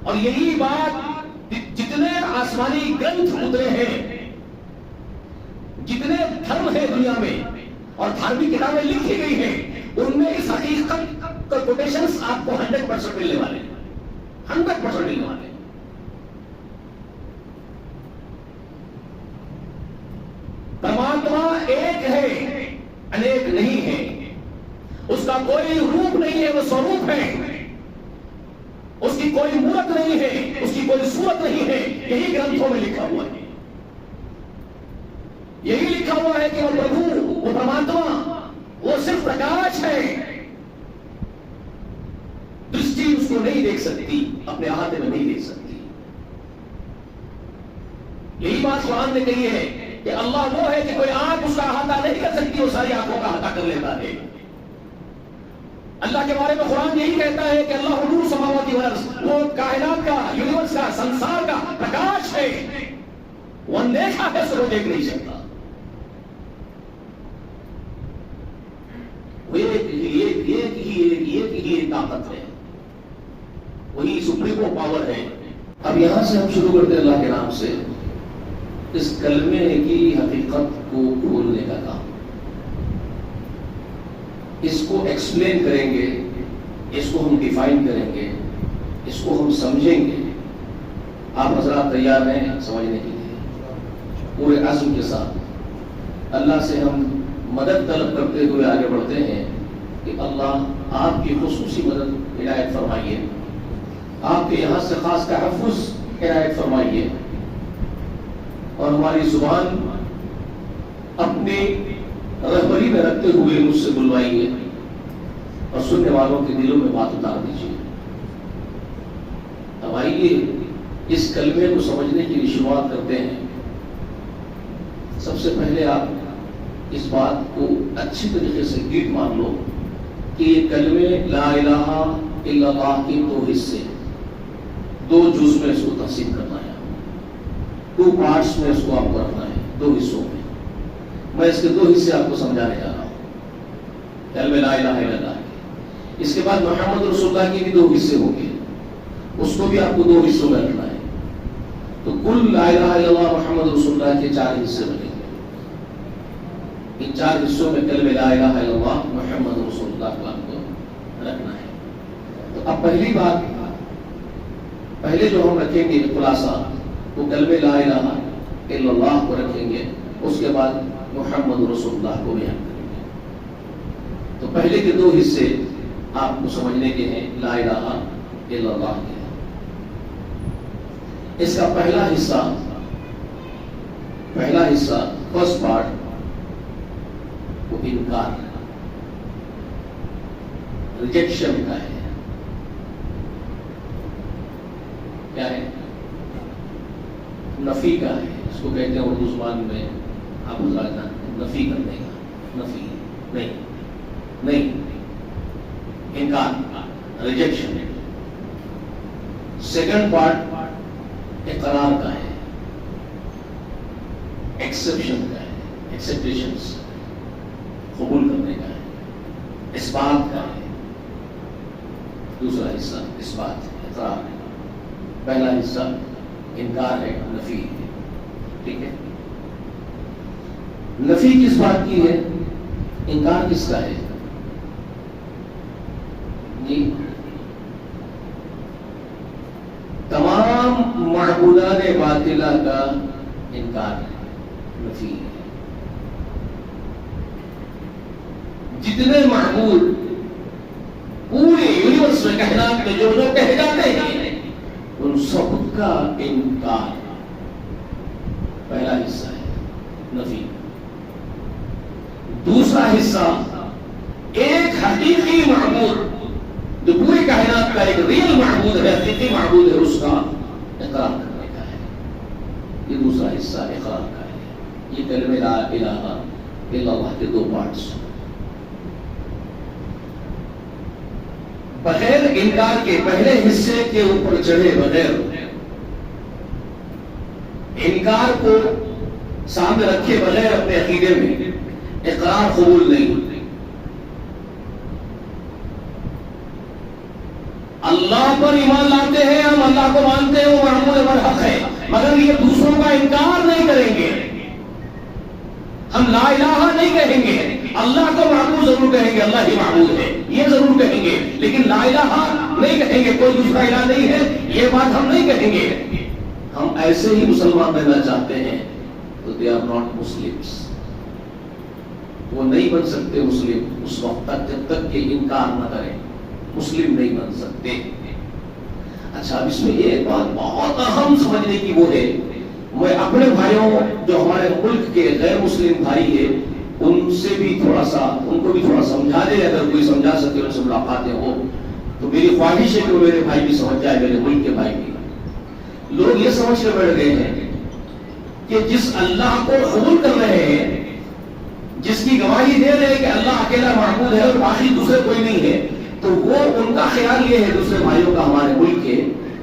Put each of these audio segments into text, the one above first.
اور یہی بات جتنے آسمانی گرنتھ اترے ہیں، جتنے دھرم ہیں دنیا میں اور دھارمک کتابیں لکھی گئی ہیں، ان میں اس حقیقت کا کوٹیشنز آپ کو 100% ملنے والے ہیں، 100% ملنے والے ہیں۔ پرماتما ایک ہے، انیک نہیں ہے، اس کا کوئی روپ نہیں ہے، وہ سوروپ ہے، اس کی کوئی مورت نہیں ہے، اس کی کوئی صورت نہیں ہے، یہی گرنتھوں میں لکھا ہوا ہے، یہی لکھا ہوا ہے کہ وہ پربھو، وہ پرماتما، وہ صرف پرکاش ہے، درشٹی اس کو نہیں دیکھ سکتی، اپنے احاطے میں نہیں دیکھ سکتی۔ یہی بات قرآن نے کہی ہے کہ اللہ وہ ہے کہ کوئی آنکھ اس کا احاطہ نہیں کر سکتی، وہ ساری آنکھوں کا احاطہ کر لیتا ہے۔ اللہ کے بارے میں قرآن یہی کہتا ہے کہ اللہ نور سماوات والارض، وہ کائنات کا، یونیورس کا، سنسار کا پرکاش ہے، وہ اندیکھا ہے، اس کو دیکھ نہیں سکتا۔ وہ ایک ہی طاقت ہے، وہی سپریمو پاور ہے۔ اب یہاں سے ہم شروع کرتے ہیں اللہ کے نام سے اس کلمے کی حقیقت کو کھولنے کا کام، اس کو ایکسپلین کریں گے، اس کو ہم ڈیفائن کریں گے، اس کو ہم سمجھیں گے۔ آپ حضرات تیار ہیں سمجھنے کے لیے؟ پورے عزم کے ساتھ اللہ سے ہم مدد طلب کرتے ہوئے آگے بڑھتے ہیں کہ اللہ آپ کی خصوصی مدد عنایت فرمائیے، آپ کے یہاں سے خاص تحفظ عنایت فرمائیے، اور ہماری زبان اپنی رہبری میں رکھتے ہوئے مجھ سے بلوائیے، اور سننے والوں کے دلوں میں بات اتار دیجیے۔ اب آئیے اس کلمے کو سمجھنے کی شروعات کرتے ہیں۔ سب سے پہلے آپ اس بات کو اچھی طریقے سے گیٹ مان لو کہ یہ کلمے لا الہ الا اللہ کے دو حصے، دو جز میں اس کو تقسیم کرنا ہے، 2 پارٹس میں اس کو آپ کو رکھنا ہے، 2 حصوں میں۔ میں اس کے 2 حصے آپ کو سمجھانے جا رہا ہوں، کلمے لا الہ الا اللہ کے۔ اس کے بعد محمد رسول اللہ کے بھی 2 حصے ہوں گے، اس کو بھی آپ کو 2 حصوں میں رکھنا ہے۔ تو کل لا الہ الا اللہ محمد رسول اللہ کے 4 حصے بنے گے۔ ان 4 حصوں میں کلمہ لا الہ الا اللہ محمد رسول اللہ کو آپ کو رکھنا ہے۔ تو اب پہلی بات، پہلے جو ہم رکھیں گے خلاصہ، وہ کلمہ لا الہ الا اللہ کو رکھیں گے، اس کے بعد محمد رسول اللہ کو بیان کریں گے۔ تو پہلے کے 2 حصے آپ کو سمجھنے کے ہیں لا الہ الا اللہ کے۔ اس کا پہلا حصہ فرسٹ پارٹ، وہ انکار، ریجیکشن کا ہے۔ کیا ہے؟ نفی کا ہے، اس کو کہتے ہیں اردو زبان میں، آپ نفی کرنے کا، نفی نہیں، انکار، ریجیکشن۔ سیکنڈ پارٹ اقرار کا ہے، ایکسپشن کا ہے، ایکسپٹیشنز، قبول کرنے کا ہے، اثبات کا ہے۔ دوسرا حصہ اثبات، اقرار ہے، پہلا حصہ انکار ہے، نفی ہے۔ ٹھیک ہے؟ نفی کس بات کی ہے؟ انکار کس کا ہے؟ جی، تمام معبودان باطلہ کا انکار ہے، نفی ہے۔ جتنے معبود پورے یونیورس میں، کائنات میں جو کہے جاتے ہیں، ان سب کا انکار پہلا حصہ ہے، نفی۔ دوسرا حصہ ایک حقیقی معبود جو پوری کائنات کا ایک ریئل معبود ہے، حقیقی معبود ہے، اس کا اقرار کرنے کا ہے۔ یہ دوسرا حصہ اقرار کا ہے۔ یہ کلمہ لا الہ الا اللہ کے 2 پارٹس۔ بغیر انکار کے، پہلے حصے کے اوپر چڑھے بغیر، انکار کو سامنے رکھے بغیر اپنے عقیدے میں اقرار قبول نہیں۔ اللہ پر ایمان لاتے ہیں ہم، اللہ اللہ کو مانتے ہیں وہ معبود برحق ہے، مگر یہ دوسروں کا انکار نہیں کریں گے. ہم لا الہ نہیں کہیں گے، اللہ کو معبود ضرور کہیں گے، اللہ ہی معبود ہے یہ ضرور کہیں گے، لیکن لا الہ نہیں کہیں گے، کوئی دوسرا الہ نہیں ہے یہ بات ہم نہیں کہیں گے. ہم ایسے ہی مسلمان بننا چاہتے ہیں تو they are not Muslims. وہ نہیں بن سکتے مسلم اس وقت تک جب تک کہ انکار نہ کریں، مسلم نہیں بن سکتے. اچھا اب اس میں ایک بات بہت اہم سمجھنے کی وہ ہے، میں اپنے بھائیوں جو ہمارے ملک کے غیر مسلم بھائی ہیں ان سے بھی تھوڑا سا ان کو بھی تھوڑا سمجھا دے، اگر کوئی سمجھا سکے ان سے ملاقاتیں ہو تو میری خواہش ہے کہ وہ میرے بھائی بھی سمجھ جائے، میرے ملک کے بھائی بھی. لوگ یہ سمجھ کے بیٹھ گئے ہیں کہ جس اللہ کو قبول کر رہے ہیں، جس کی گواہی دے رہے ہیں کہ اللہ اکیلا معبود ہے اور باقی دوسرے کوئی نہیں ہے، تو وہ ان کا خیال یہ ہے دوسرے بھائیوں کا ہمارے ملک کے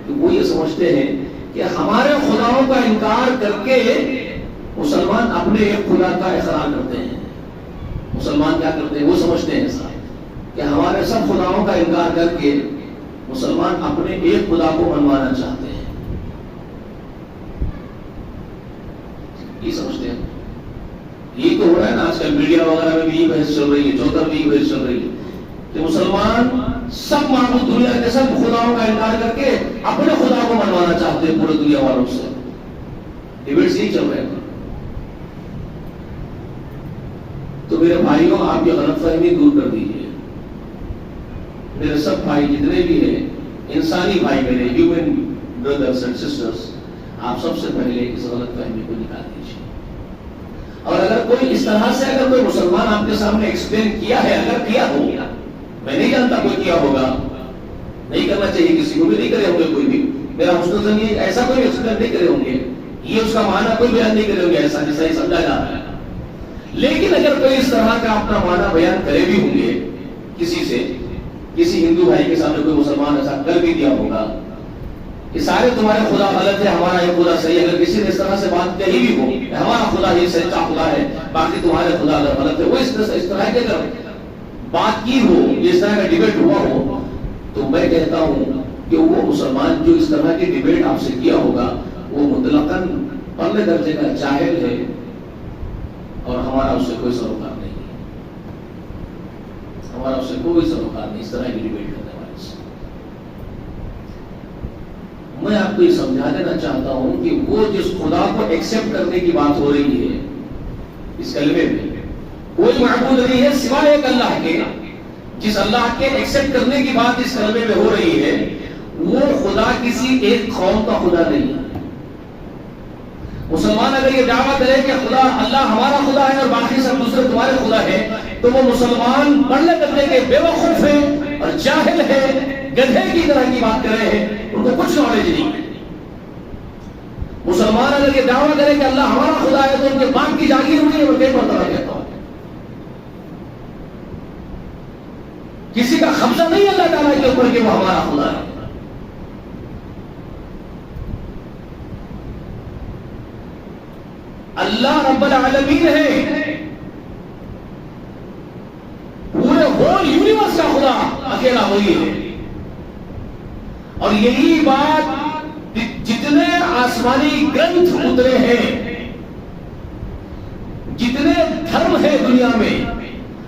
کہ وہ یہ سمجھتے ہیں کہ ہمارے خداؤں کا انکار کر کے مسلمان اپنے ایک خدا کا اقرار کرتے ہیں. مسلمان کیا کرتے ہیں وہ سمجھتے ہیں ایسا کہ ہمارے سب خداؤں کا انکار کر کے مسلمان اپنے ایک خدا کو منوانا چاہتے ہیں. یہ سمجھتے ہیں. یہ تو ہو رہا ہے نا آج کل میڈیا وغیرہ میں بھی یہ بحث چل رہی ہے، چوتر بھی یہ بحث چل رہی ہے کہ مسلمان سب معبود دنیا کے سب خداؤں کا انکار کر کے اپنے خدا کو منوانا چاہتے ہیں پورے دنیا والوں سے. ڈیبیٹس یہی چل رہے ہیں. تو میرے بھائیوں آپ یہ غلط فہمی دور کر دیجیے. میرے سب بھائی جتنے بھی ہیں انسانی بھائی میرے ہیومن بردرز اینڈ سسٹرز، آپ سب سے پہلے اس غلط فہمی کو نکال دیجیے. اور اگر کوئی اس طرح سے اگر کوئی مسلمان آپ کے سامنے ایکسپلین کیا ہے، اگر کیا ہو، میں نہیں جانتا کوئی کیا ہوگا، نہیں کرنا چاہیے کسی کو بھی، نہیں کرے ہوں گے کوئی بھی، میرا حسن ظن یہ ایسا کوئی ایکسپلین نہیں کرے ہوں گے، یہ اس کا معنی کوئی بیان نہیں کرے ہوں گے ایسا جیسا یہ سمجھا جا رہا ہے. لیکن اگر کوئی اس طرح کا اپنا معنی بیان کرے بھی ہوں گے کسی سے، کسی ہندو بھائی کے سامنے کوئی مسلمان ایسا کر بھی دیا ہوگا کہ سارے تمہارے خدا غلط ہے ہمارا یہ خدا صحیح ہے، اگر کسی نے اس طرح سے بات کہی بھی ہو کہ ہمارا خدا یہ سچا خدا ہے باقی تمہارے خدا غلط ہے، وہ اس طرح کے اگر بات کی ہو، اس طرح کا ڈیبیٹ ہوا ہو، تو میں کہتا ہوں کہ وہ مسلمان جو اس طرح کی ڈیبیٹ آپ سے کیا ہوگا وہ مطلقاً پرلے درجے کا جاہل ہے اور ہمارا اس سے کوئی سروکار نہیں ہے. ہمارا اس سے کوئی سروکار نہیں اس طرح کی ڈیبیٹ کرنے والے سے. میں آپ کو یہ سمجھا دینا چاہتا ہوں کہ وہ جس خدا کو ایکسپٹ کرنے کی بات ہو رہی ہے اس کلمے میں، کوئی معبود نہیں ہے سوائے ایک اللہ کے. جس اللہ کے ایکسپٹ کرنے کی بات اس کلمے میں ہو رہی ہے وہ خدا کسی ایک قوم کا خدا نہیں ہے. مسلمان اگر یہ دعویٰ کرے کہ خدا اللہ ہمارا خدا ہے اور باقی سب دوسرے تمہارے خدا ہے، تو وہ مسلمان پڑھنے کرنے کے بے وقوف ہیں اور جاہل ہے، گدھے کی طرح کی بات کر رہے ہیں، ان کو کچھ نالج نہیں ہے. مسلمان اگر یہ دعویٰ کرے کہ اللہ ہمارا خدا ہے تو ان کے باپ کی جاگیر ہوئی ہے، وہ کئی مرتبہ کہتا ہوں کسی کا قبضہ نہیں اللہ تعالیٰ کے اوپر کہ وہ ہمارا خدا ہے. اللہ رب العالمین ہے، پورے ہول یونیورس کا خدا اکیلا وہی ہے. اور یہی بات جتنے آسمانی گرنتھ اترے ہیں، جتنے دھرم ہیں دنیا میں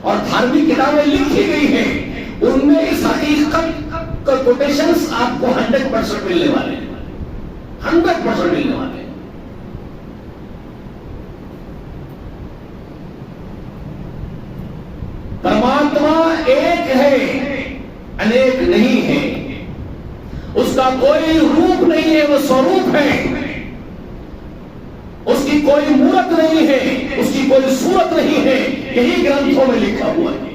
اور دھارمک کتابیں لکھی گئی ہیں، ان میں اس حقیقت کا کوٹیشنز آپ کو 100% ملنے والے ہیں، 100% ملنے والے ہیں. پرماتما ایک ہے، انیک نہیں ہے. اس کا کوئی روپ نہیں ہے، وہ سوروپ ہے. اس کی کوئی مورت نہیں ہے، اس کی کوئی صورت نہیں ہے. یہی گرنتھوں میں لکھا ہوا ہے.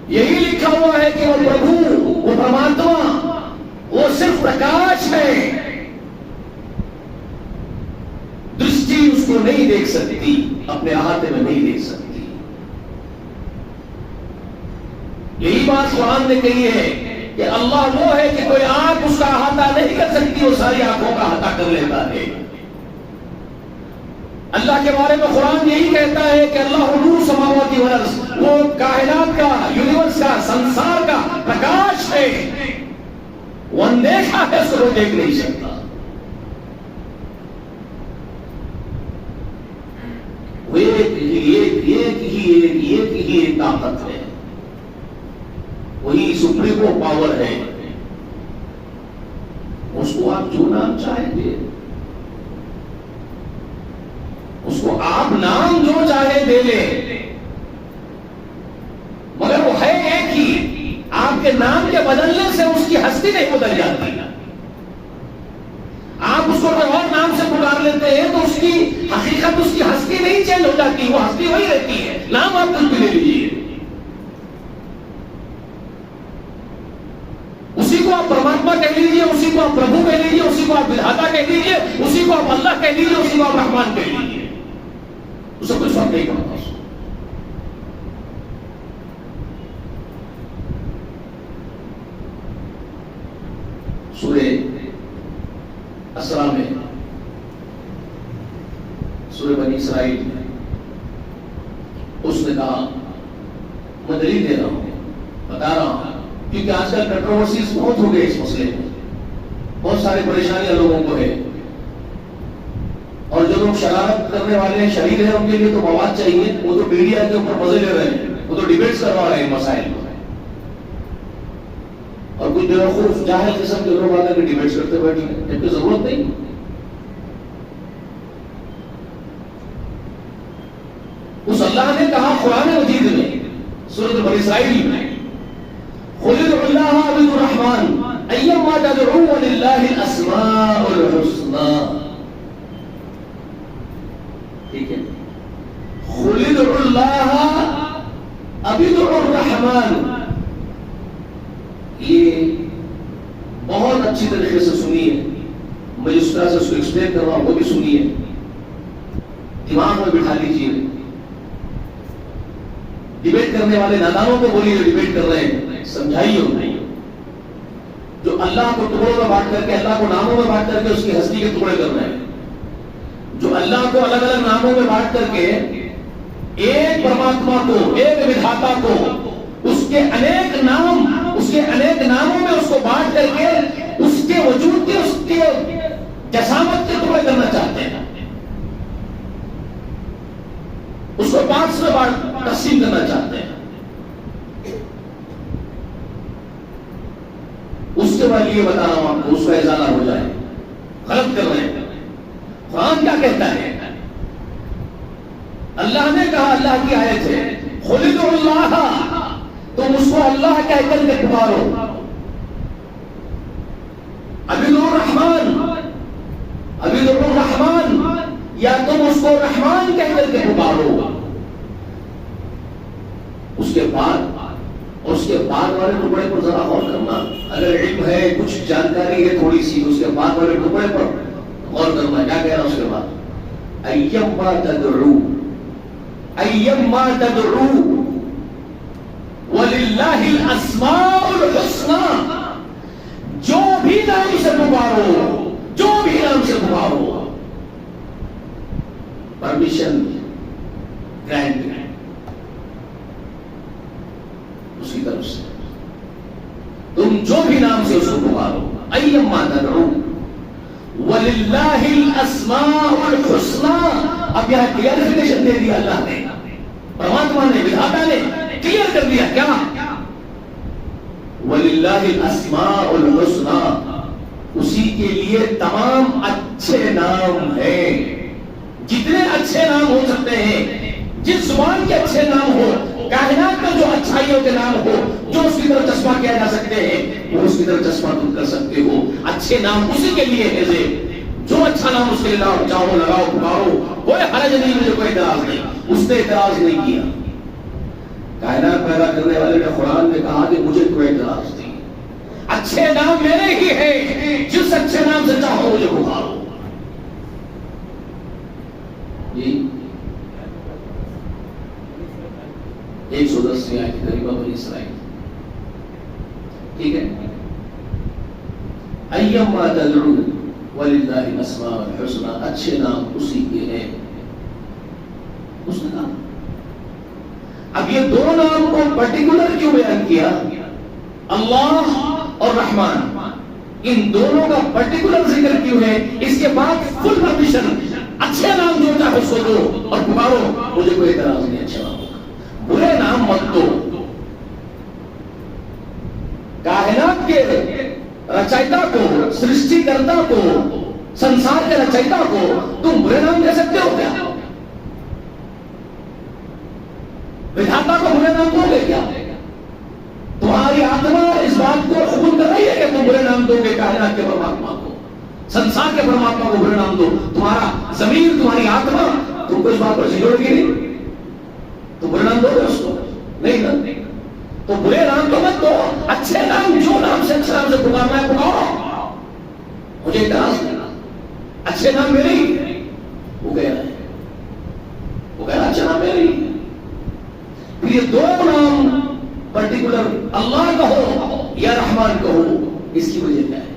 یہی لکھا ہوا ہے کہ وہ پربھو، وہ پرماتما، وہ صرف پرکاش ہے. درشٹی اس کو نہیں دیکھ سکتی، اپنے احاطے میں نہیں دیکھ سکتی. یہی بات قرآن نے کہی ہے کہ اللہ وہ ہے کہ کوئی آنکھ اس کا احاطہ نہیں کر سکتی، وہ ساری آنکھوں کا احاطہ کر لیتا ہے. اللہ کے بارے میں قرآن یہی کہتا ہے کہ اللہ نور السماوات والارض، وہ کائنات کا، یونیورس کا، سنسار کا پرکاش ہے. وہ اندیکھا ہے، اس کو دیکھ نہیں سکتا. وہ ایک ہی طاقت ہے، وہی سپریمو پاور ہے. اس کو آپ جو نام چاہیں دے، اس کو آپ نام جو چاہے دے لیں، مگر وہ ہے ایک ہی. آپ کے نام کے بدلنے سے اس کی ہستی نہیں بدل جاتی. آپ اس کو اور نام سے پکار لیتے ہیں تو اس کی حقیقت، اس کی ہستی نہیں چینج ہو جاتی، وہ ہستی وہی رہتی ہے. نام آپ کچھ بھی لے لیجیے، اسی کو آپ پرماتما کہہ لیجیے، اسی کو آپ پربھو کہہ لیجیے، اسی کو آپ ودھاتا کہہ لیجیے، اسی کو آپ اللہ کہہ لیجیے، اسی کو آپ رحمان کہہ لیجیے، اس سے کچھ فرق نہیں پڑتا. سورہ اسراء میں، سورہ بنی اسرائیل میں اس نے کہا، میں دلیل دے رہا ہوں، بتا رہا ہوں، کیونکہ آج کل کنٹروورسیز بہت ہو گئے اس مسئلے میں، بہت ساری پریشانیاں لوگوں کو ہے، اور جو لوگ شرارت کرنے والے ہیں، شریر ہیں، ان کے لیے تو مواد چاہیے. وہ تو میڈیا کے اوپر مزے لے رہے ہیں، وہ تو ڈیبیٹس کروا رہے ہیں مسائل کو، اور کچھ بیوقوف جاہل قسم کے لوگ آ کر کے ڈیبیٹس کرتے بیٹھے ہیں، جبکہ ضرورت نہیں. اس اللہ نے کہا قرآن مجید میں سورۃ بنی اسرائیل میں، قُلِ ادْعُوا اللَّهَ أَوِ ادْعُوا الرَّحْمَٰنَ أَيَّمَّا تَدْعُوا وَلِلَّهِ الْأَسْمَاءُ الْحُسْنَىٰ. ٹھیک ہے، قُلِ ادْعُوا اللَّهَ أَوِ ادْعُوا الرَّحْمَٰنَ. یہ بہت اچھی طریقے سے سنیے، میں جس طرح سے اس کو ایکسپلین کر رہا ہوں وہ بھی سنیے، دماغ میں بٹھا لیجیے. ڈیبیٹ کرنے والے نادانوں کو بولیے، جو ڈیبیٹ کر رہے ہیں سمجھائیے انہیں، جو اللہ کو ٹکڑوں میں بانٹ کر کے، اللہ کو ناموں میں بانٹ کر کے اس کی ہستی کے ٹکڑے کر رہے ہیں، جو اللہ کو الگ الگ ناموں میں بانٹ کر کے ایک پرماتما کو، ایک ودھاتا کو، اس کے انیک نام، اس کے انیک ناموں میں اس کو بانٹ کر کے اس کے وجود کے، اس کے جسامت کے ٹکڑے کرنا چاہتے ہیں، اس کو پارٹس میں تقسیم کرنا چاہتے ہیں. اس کے بعد یہ بتا رہا ہوں آپ کو، اس کا ازالہ ہو جائے، غلط کر رہے ہیں. قرآن کیا کہتا ہے؟ اللہ نے کہا، اللہ کی آیت ہے، قُلِ ادْعُوا اللَّهَ، تم اس کو اللہ کہہ کر کے پکارو. أَوِ ادْعُوا الرَّحْمَٰنَ، أَوِ ادْعُوا الرَّحْمَٰنَ، یا تم اس کو رحمان کہہ کر کے پکارو. اس کے بعد والے ٹکڑے پر ذرا غور کرنا، اگر علم ہے، کچھ جانکاری ہے تھوڑی سی، اس کے بعد والے ٹکڑے پر غور کرنا. کیا کہہ رہا اس کے بعد؟ أَيَّمَّا تَدْعُوا، أَيَّمَّا تَدْعُوا وَلِلَّهِ الْأَسْمَاءُ الْحُسْنَىٰ. جو بھی نام سے پکارو، جو بھی نام سے پکارو، پرمیشن گرانٹ اس کی طرف سے، تم جو بھی نام سے اس کو پکارو. أَيَّمَّا تَدْعُوا وَلِلَّهِ الْأَسْمَاءُ الْحُسْنَىٰ. اب یہاں کلیئرفیکیشن دے دیا اللہ نے، پرماتما نے، ودھاتا نے کلیئر کر دیا. کیا؟ وَلِلَّهِ الْأَسْمَاءُ الْحُسْنَىٰ، اسی کے لیے تمام اچھے نام ہیں. جتنے اچھے نام ہو سکتے ہیں، جس زبان کے اچھے نام ہو، کائنات میں جو اچھائیوں کے نام ہو، جو اس کی طرف چشمہ کیا جا سکتے ہیں، وہ اس کی طرف چشمہ تم کر سکتے ہو. اچھے نام اسی کے لیے ہے، جو اچھا نام اس کے لیے لاؤ، چاہو لگاؤ، پکارو، کوئی حرج نہیں، مجھے کوئی اعتراض نہیں. اس نے اعتراض نہیں کیا. کائنات پیدا کرنے والے نے قرآن میں کہا کہ مجھے کوئی اعتراض نہیں، اچھے نام میرے ہی ہیں، جس اچھے نام سے چاہو مجھے پکارو. جی 110 آیت کریمہ بنی اسرائیل. ٹھیک ہے، أَيَّمَّا تَدْعُوا وَلِلَّهِ الْأَسْمَاءُ الْحُسْنَىٰ، اچھے نام اسی کے ہیں. اس نے کہا. اب یہ دو نام کو پرٹیکولر کیوں بیان کیا؟ اللہ اور رحمان. ان دونوں کا پرٹیکولر ذکر کیوں ہے؟ اس کے بعد فل پرمیشن، اچھے نام جو چاہے اس کو دو اور پکارو، مجھے کوئی اعتراض نہیں اچھا نام ہوگا، برے نام مت دو۔ کائنات کے رچائتا کو، سرشٹی کرتا کو، سنسار کے رچائتا کو تم برے نام دے سکتے ہو کیا؟ ودھاتا کو برے نام دو گے کیا؟ تمہاری آتما اس بات کو قبول کر رہی ہے کہ تم برے نام دو گے کائنات کے پرماتما کو، سنسار کے پرماتما کو برے نام دو؟ تمہارا ضمیر، تمہاری آتما تم کو اس بات پر جھگڑ گی نہیں؟ تم برے نام دو گے اس کو؟ نہیں نا؟ تو برے نام تو مت دو، اچھے نام، جو نام سے اچھے نام سے پکارنا ہے پکارو، مجھے اعتراض نہیں، اچھے نام میرے ہی، وہ کہہ رہا ہے، وہ کہہ رہا اچھا نام میرے ہی۔ پھر یہ دو نام پرٹیکولر اللہ کہو یا رحمان کہو، اس کی وجہ کیا ہے؟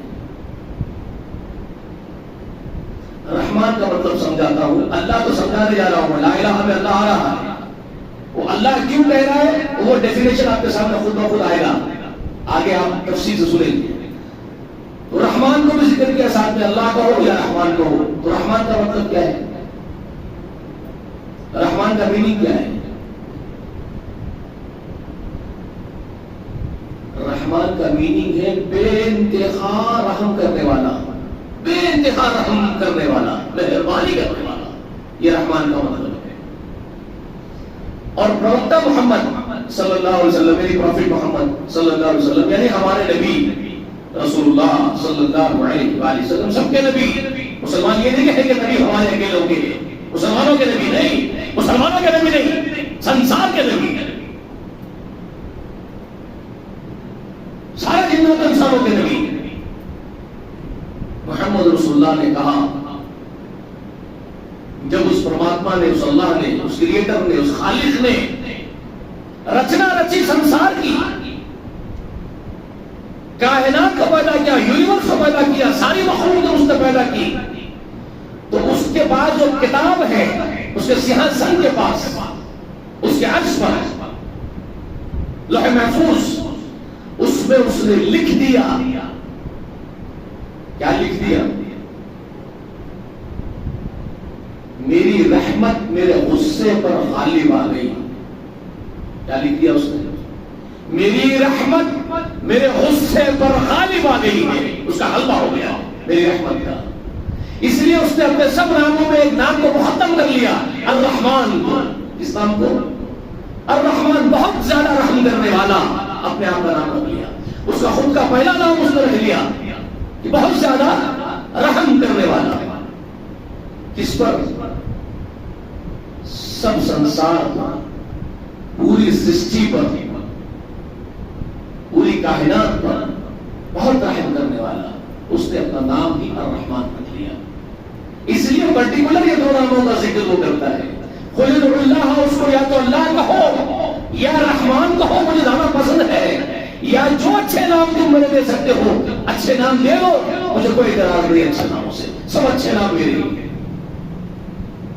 رحمان کا مطلب سمجھاتا ہوں، اللہ کو سمجھانے جا رہا ہوں، لا الہ میں اللہ آ رہا ہے، وہ اللہ کیوں کہہ رہا ہے وہ ڈیفینیشن آپ کے سامنے خود بخود آئے گا، آگے آپ تفصیل سے سنیں گے۔ تو رحمان کو بھی ذکر کیا ساتھ میں، اللہ کہو یا رحمان کہو، تو رحمان کا مطلب کیا ہے؟ رحمان کا میننگ کیا ہے؟ رحمان کا میننگ ہے بے انتہا رحم کرنے والا، بے انتہا رحم کرنے والا، مہربانی کرنے والا، یہ رحمان کا مطلب ہے۔ اور پروکتا محمد صلی اللہ علیہ وسلم، یعنی پروفٹ محمد صلی اللہ علیہ وسلم، یعنی ہمارے نبی رسول اللہ صلی اللہ علیہ وآلہ وسلم، سب کے نبی۔ مسلمان یہ نہیں کہے کہ نبی ہمارے اکیلے ہوں گے، مسلمانوں کے نبی نہیں، مسلمانوں کے نبی نہیں، سنسار کے نبی، سارے جنوں کے انسانوں کے نبی۔ محمد رسول اللہ نے کہا، جب اس پرماتما نے، اس اللہ نے، اس کریٹر نے، اس خالق نے رچنا رچی سنسار کی، کائنات کو پیدا کیا، یونیورس کو پیدا کیا، ساری مخلوق اس نے پیدا کی، تو اس کے بعد جو کتاب ہے اس کے سیاہن کے پاس، اس کے عرش پر لوح محفوظ، اس میں اس نے لکھ دیا، کیا لکھ دیا؟ میری رحمت میرے غصے پر غالب آ گئی۔ کیا لکھ دیا اس نے؟ میری رحمت میرے غصے پر غالب آ گئی ہے، اس کا غلبہ ہو گیا میری رحمت کا۔ اس لیے اس نے اپنے سب ناموں میں ایک نام کو مختم کر لیا، الرحمن۔ اس نام کو الرحمن، بہت زیادہ رحم کرنے والا، اپنے آپ کا نام رکھ لیا۔ اس کا خود کا پہلا نام اس نے رکھ لیا کہ بہت زیادہ رحم کرنے والا۔ کس پر؟ سب سنسار پر، پوری سرشٹی پر، پوری کائنات پر بہت رحم کرنے والا۔ اس نے اپنا نام ہی الرحمن رکھ لیا۔ اس لیے پرٹیکولر یہ دو ناموں کا ذکر وہ کرتا ہے، قل ادعوا اللہ، اس کو یا تو اللہ کہو یا رحمان کہو، مجھے زیادہ پسند ہے، یا جو اچھے نام تم مجھے دے سکتے ہو اچھے نام دے دو، مجھے کوئی اعتراض نہیں اچھے ناموں سے، سب اچھے نام میرے ہیں۔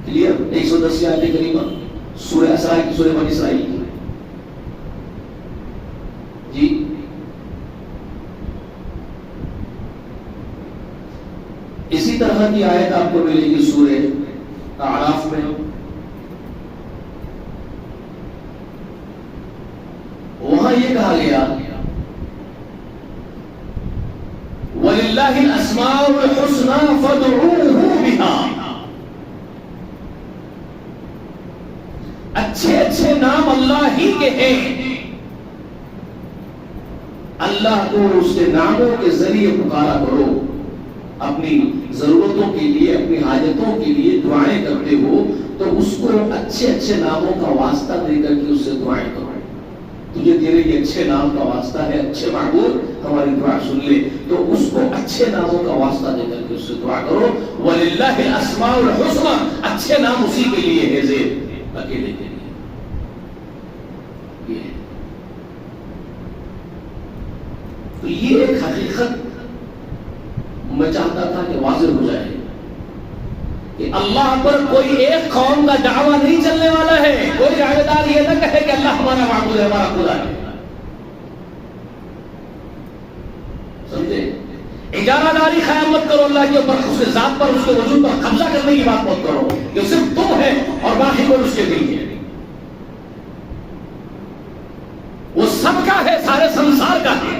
کلیئر؟ 110 آیت کریمہ سورہ اسراء کی، سورہ بنی اسرائیل کی۔ جی اسی طرح کی آیت آپ کو ملے گی سورہ اعراف میں، وہاں یہ کہا گیا وَلِلَّهِ الْأَسْمَاءُ الْحُسْنَى فَادْعُوهُ بِهَا۔ اچھے اچھے نام اللہ ہی کے ہیں، اللہ کو اس کے ناموں کے ذریعے پکارا کرو، اپنی ضرورتوں کے لیے، اپنی حاجتوں کے لیے دعائیں کرتے ہو تو اس کو اچھے اچھے ناموں کا واسطہ دے کر کے اس سے دعائیں کرو۔ تجھے تیرے یہ اچھے نام کا واسطہ ہے، اچھے معبود ہماری دعا سن لے، تو اس کو اچھے ناموں کا واسطہ دے کر کے اس سے دعا کرو۔ وَلِلَّهِ الْأَسْمَاءُ الْحُسْنَى، اچھے نام اسی کے لیے ہے، زید اکیلے کے لیے۔ تو یہ ایک حقیقت میں چاہتا تھا کہ واضح ہو جائے کہ اللہ پر کوئی ایک قوم کا دعویٰ نہیں چلنے والا ہے۔ کوئی دعوے دار یہ نہ کہے کہ اللہ ہمارا معبود ہے، ہمارا خدا ہے، سمجھے؟ اجارہ داری خیال مت کرو اللہ کے اوپر، اس کے ذات پر، اس کے وجود پر قبضہ کرنے کی بات مت کرو کہ صرف تم ہے اور باقی کوئی اس کے نہیں ہے. وہ سب کا ہے، سارے سنسار کا ہے،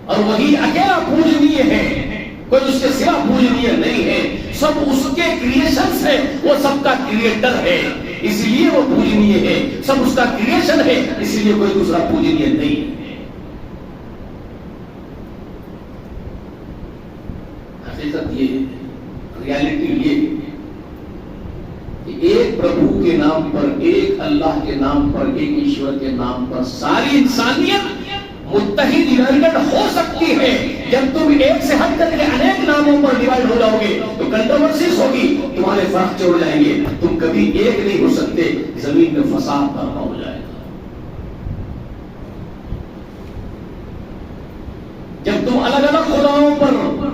اور وہی اکیلا پوجنیہ ہے، کوئی اس کے سوا پوجنیہ نہیں ہے. سب اس کے کریشنز ہے، وہ سب کا کریٹر ہے، اس لیے وہ پوجنیہ ہے. سب اس کا کریشن ہے، اس لیے کوئی دوسرا پوجنیہ نہیں ہے. حقیقت یہ ہے، ریالٹی یہ ہے کہ ایک پربھو کے نام پر، ایک اللہ کے نام پر، ایک ایشور کے نام پر ساری انسانیت متحد یونائٹڈ ہو سکتی ہے. جب تم ایک سے ہٹ کر کے انیک ناموں پر ڈیوائڈ ہو جاؤ گے تو کنٹروورسیز ہوگی، تمہارے فرق چڑھ جائیں گے، تم کبھی ایک نہیں ہو سکتے، زمین میں فساد برپا ہو جائے گا. جب تم الگ الگ خداؤں پر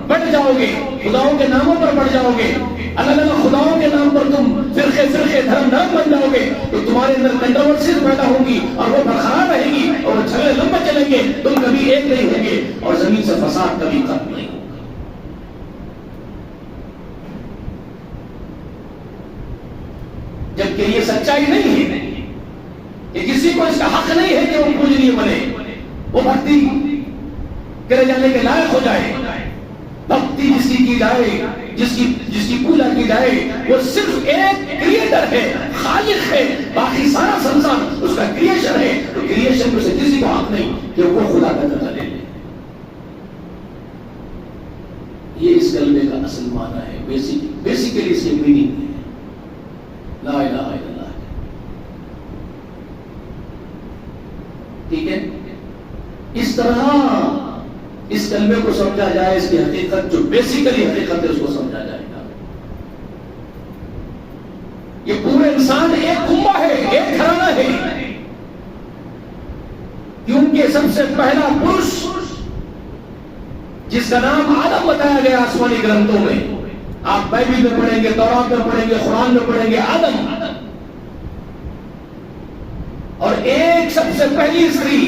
بٹ جاؤ گے، خداؤں کے ناموں پر بڑھ جاؤ گے، الگ الگ خداؤں کے نام پر تم فرقے دھرم بن جاؤ گے، تو تمہارے اندر کنٹروورسیز پیدا ہوں گی اور وہ برقرار رہے گی اور وہ جھگڑے لمبے چلیں گے، تم کبھی ایک نہیں ہوں گے اور زمین سے فساد کبھی ختم نہیں ہوگا. جبکہ یہ سچائی نہیں ہے کہ کسی کو اس کا حق نہیں ہے کہ وہ پوجنیہ بنے، وہ بھکتی کرے جانے کے لائق ہو جائے. بھکتی جس کی جائے، جس کی پوجا کی جائے، وہ صرف ایک کریٹر ہے، خالق ہے، باقی سارا سنسار اس کا کریشن ہے. تو کریشن میں سے کسی کو حق نہیں کہ وہ خدا کا درجہ لے لے. یہ اس کلمے کا اصل معنی ہے، بیسیکلی اس کی میننگ ہے لا الہ الا اللہ. ٹھیک ہے، اس طرح اس کلمے کو سمجھا جائے، اس کی حقیقت جو بیسیکلی حقیقت ہے اس کو سمجھا جائے گا. یہ پورے انسان ایک کنبہ ہے، ایک گھرانہ ہے، کیونکہ سب سے پہلا پرش جس کا نام آدم بتایا گیا آسمانی گرنتھوں میں، آپ بائبل میں پڑھیں گے، تورات میں پڑھیں گے، قرآن میں پڑھیں گے، آدم. اور ایک سب سے پہلی استری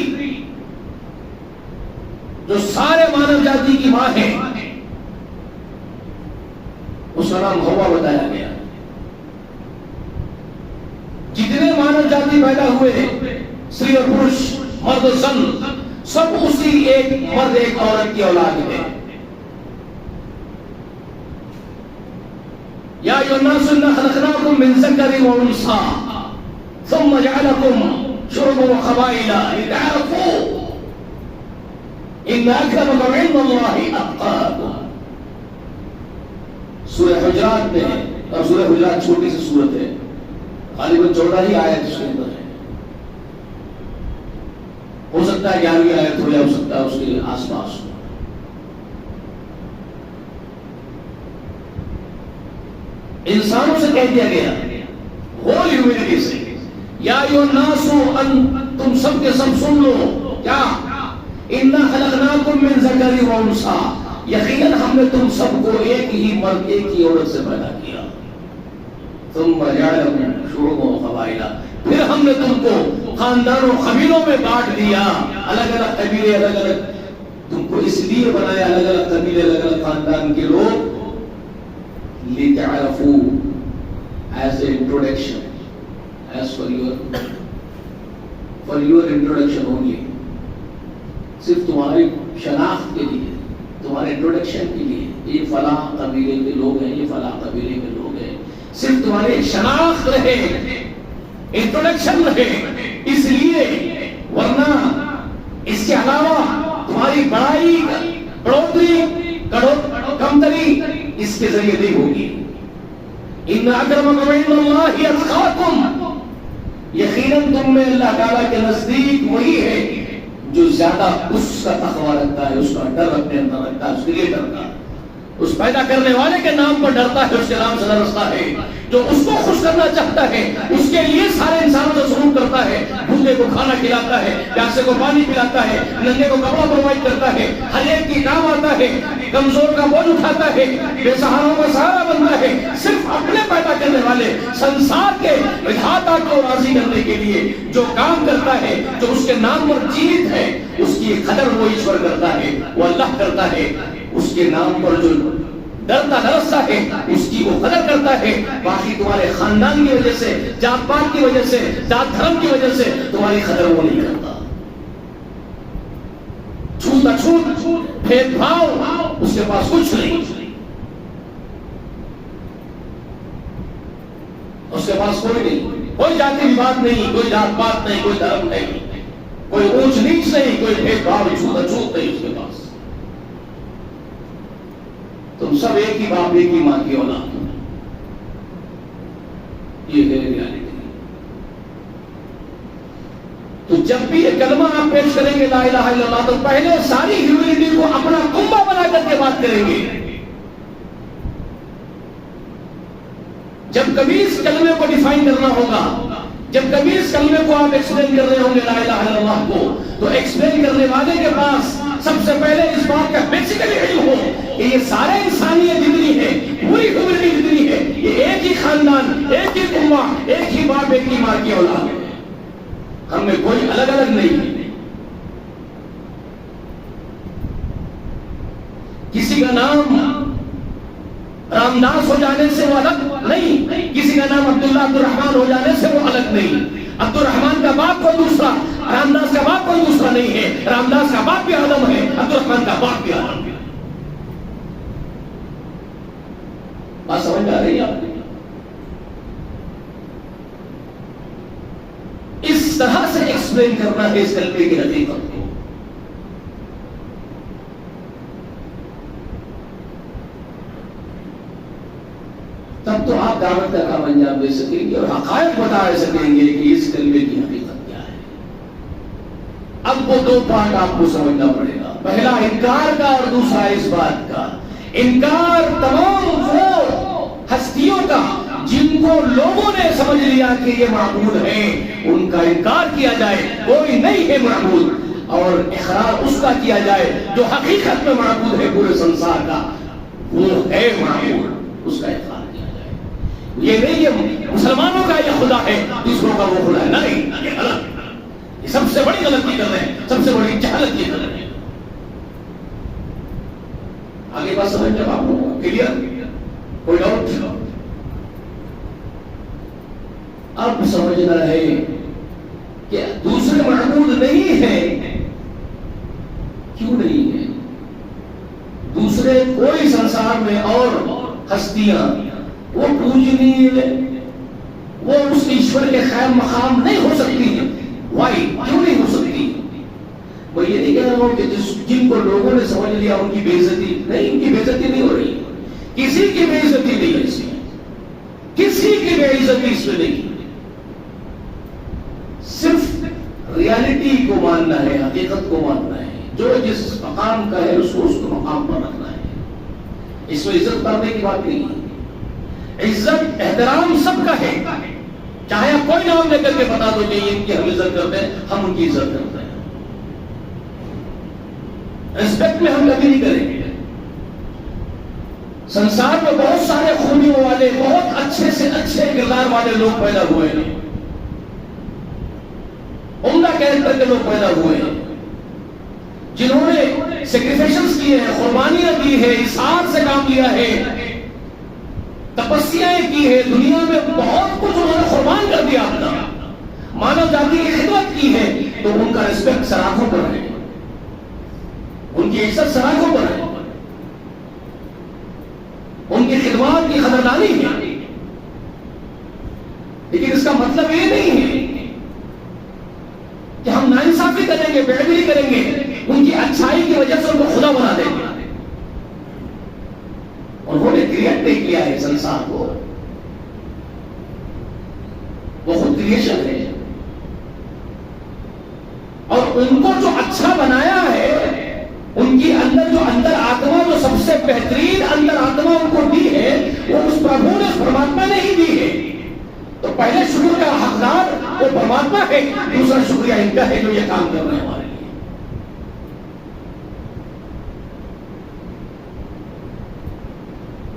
جو سارے مانو جاتی کی ماں ہے، اس کا نام ہوا بتایا گیا. جتنے مانو جاتی پیدا ہوئے، سری اور پرش، مرد و زن، سب اسی ایک مرد ایک عورت کی اولاد ہے. یا ایھا الناس انا خلقناکم من ذکر و انثی ثم جعلکم شعوبا وقبائل لتعارفوا ان اکرمکم عند اللہ اتقاکم. سورہ حجرات میں، اور سورہ حجرات چھوٹی سی سورت ہے، غالباً 14 ہی آیت اس کے اندر ہے، ہو سکتا ہے 11ویں آیت ہو یا ہو سکتا ہے اس کے آس پاس. انسانوں سے کہہ دیا گیا، ہول ہیومینٹی سے، یا ایھا الناس، تم سب کے سب سن لو، کیا؟ انا خلقناکم من ذکر و انثی، یقیناً ہم نے تم سب کو ایک ہی مرد ایک ہی عورت سے پیدا کیا. ثم جعلکم شعوبا وقبائل، پھر ہم نے تم کو خاندانوں قبیلوں میں بانٹ دیا، الگ الگ قبیلے، الگ الگ تم کو اس لیے بنایا، الگ الگ قبیلے، الگ الگ خاندان کے لوگ، لِتَعْرَفُوا as an introduction, as for your introduction only، صرف تمہاری شناخت کے لیے، تمہارے انٹروڈکشن کے لیے، یہ فلاں قبیلے کے لوگ ہیں، یہ فلاں قبیلے کے لوگ ہیں، صرف تمہاری شناخت رہے، انٹروڈکشن رہے، اس لیے. ورنہ اس کے علاوہ تمہاری بڑائی، بڑھوتری، کمتری اس کے ذریعے نہیں ہوگی. ان اکرمکم عند اللہ اتقاکم، یقیناً تم میں اللہ تعالیٰ کے نزدیک وہی ہے جو زیادہ اس کا تقویٰ رکھتا ہے، اس کا ڈر اپنے اندر رکھتا ہے، اس کے لیے ڈرتا ہے، اس پیدا کرنے والے کے نام پر ڈرتا ہے، اس کے نام سے ڈرتا ہے، جو اس کو خوش کرنا چاہتا ہے اس کے لیے سارے انسانوں سے سلوک کرتا ہے، بھوکے کو کھانا کھلاتا ہے، پیاسے کو پانی پلاتا ہے، ننگے کو کپڑا پرووائڈ کرتا ہے، ہر ایک کی کام آتا ہے، کمزور کا بوجھ اٹھاتا ہے، بے سہاروں کا سہارا بنتا ہے، صرف اپنے پیدا کرنے والے سنسار کے وجھاتا کو راضی کرنے کے لیے جو کام کرتا ہے، جو اس کے نام پر جیت ہے، اس کی قدر وہ ایشور کرتا ہے. وہ اللہ کرتا ہے. اس کے نام پر جو ڈرتا ڈرستا ہے اس کی وہ قدر کرتا ہے. باقی تمہارے خاندان کی وجہ سے، جات پات کی وجہ سے، جات دھرم کی وجہ سے تمہاری قدر وہ نہیں کرتا. چھوت اچھوت بھید بھاؤ اس کے پاس کچھ نہیں. اس کے پاس کوئی نہیں، کوئی جاتی وواد نہیں، کوئی جات پات نہیں، کوئی دھرم نہیں، کوئی اونچ نیچ نہیں، کوئی بھید بھاؤ چھوت اچھوت نہیں اس کے پاس. تم سب ایک ہی باپ ایک ہی ماں کی اولاد ہو. یہ ہے ریالٹی. تو جب بھی یہ کلمہ آپ پیش کریں گے لا الہ الا اللہ تو پہلے ساری ہیومینٹی کو اپنا کنبہ بنا کر کے بات کریں گے. جب کبھی اس کلمے کو ڈیفائن کرنا ہوگا، جب کبھی اس کلمے کو آپ ایکسپلین کر رہے ہوں گے لا الہ الا اللہ کو، تو ایکسپلین کرنے والے کے پاس سب سے پہلے اس بات کا بیسیکلی علم ہو کہ یہ سارے انسانیت جتنی ہے، پوری ہیومینٹی جتنی ہے، یہ ایک ہی خاندان، ایک ہی کنبہ، ایک ہی باپ ایک ہی ماں کی اولاد ہے. ہم میں کوئی الگ الگ نہیں ہے. کسی کا نام رام داس ہو جانے سے وہ الگ نہیں، کسی کا نام عبداللہ عبد الرحمن ہو جانے سے وہ الگ نہیں. عبد الرحمن کا باپ کوئی دوسرا، رام داس کا باپ کوئی دوسرا نہیں ہے. رام داس کا باپ بھی آدم ہے، عبد الرحمن کا باپ بھی آدم ہے. بات سمجھ آ رہی ہے آپ کو؟ اس طرح سے ایکسپلین کرنا ہے اس کلمے کی حقیقت کو. تب تو آپ دعوت کا کام انجام دے سکیں گے اور حقائق بتا سکیں گے کہ اس کلمے کی حقیقت کیا ہے. اب وہ دو پارٹ آپ کو سمجھنا پڑے گا. پہلا انکار کا اور دوسرا اس بات کا. انکار تمام وہ ہستیوں کا جن کو لوگوں نے سمجھ لیا کہ یہ معبود ہیں، ان کا انکار کیا جائے، کوئی نہیں ہے معبود. اور اقرار اس کا کیا جائے جو حقیقت میں معبود ہے پورے سنسار کا، وہ ہے معبود، اس کا اقرار. یہ نہیں کہ مسلمانوں کا یہ خدا ہے دوسروں کا وہ خدا ہے، نہیں، یہ غلط. یہ سب سے بڑی غلطی کر رہے ہیں، سب سے بڑی جہالت یہ کر رہے ہیں. آگے بات سمجھ جب آپ لوگوں کو کلیئر، کوئی ڈاؤٹ؟ اب سمجھنا ہے کہ دوسرے معبود نہیں ہیں. کیوں نہیں ہے؟ دوسرے کوئی سنسار میں اور ہستیاں وہ پوجنی، وہ اس ایشور کے خیر مقام نہیں ہو سکتی ہیں. وائی؟ کیوں نہیں ہو سکتی؟ وہ یہ نہیں کہہ رہا ہوں کہ جن کو لوگوں نے سمجھ لیا ان کی بے عزتی نہیں، ان کی بے عزتی نہیں ہو رہی. کسی کی بے عزتی نہیں ہے اس میں، کسی کی بے عزتی اس میں نہیں. صرف ریالٹی کو ماننا ہے، حقیقت کو ماننا ہے. جو جس مقام کا ہے اس کو مقام پر رکھنا ہے. اس میں عزت کرنے کی بات نہیں ہے. عزت احترام سب کا ہے، چاہے آپ کوئی نام لے کر کے بتا دو کہ ان کی ہم عزت کرتے ہیں، ہم ان کی عزت کرتے ہیں. ریسپیکٹ میں ہم کبھی نہیں کریں گے. سنسار میں بہت سارے خوبیوں والے، بہت اچھے سے اچھے کردار والے لوگ پیدا ہوئے ہیں، عمدہ کیریکٹر کے لوگ پیدا ہوئے ہیں، جنہوں نے سیکریفیشنز کیے ہیں، قربانیاں دی ہے، اصرار سے کام لیا ہے، تپسیاں کی ہے، دنیا میں بہت کچھ انہوں نے قربان کر دیا اپنا، مانو جاتی کی خدمت کی ہے. تو ان کا ریسپیکٹ سراخوں پر ہے، ان کی عزت سراخوں پر ہے، ان کی خدمات کی قدردانی ہے. لیکن اس کا مطلب یہ نہیں ہے کہ ہم ناانصافی کریں گے، بے ادبی کریں گے، ان کی اچھائی کی وجہ سے ان کو خدا بنا دیں گے. انہوں نے کریٹ نہیں کیا ہے سنسار کو، وہ خود کریشن ہے. اور ان کو جو اچھا بنایا ہے، ان کی اندر جو اندر آتما، جو سب سے بہترین اندر آتما ان کو دی ہے، وہ اس پربھو نے، اس پرماتما نے ہی دی ہے. تو پہلے شکر کا حقدار وہ پرماتما ہے، دوسرا شکریہ ان کا ہے جو یہ کام کر رہے ہیں ہمارے لیے.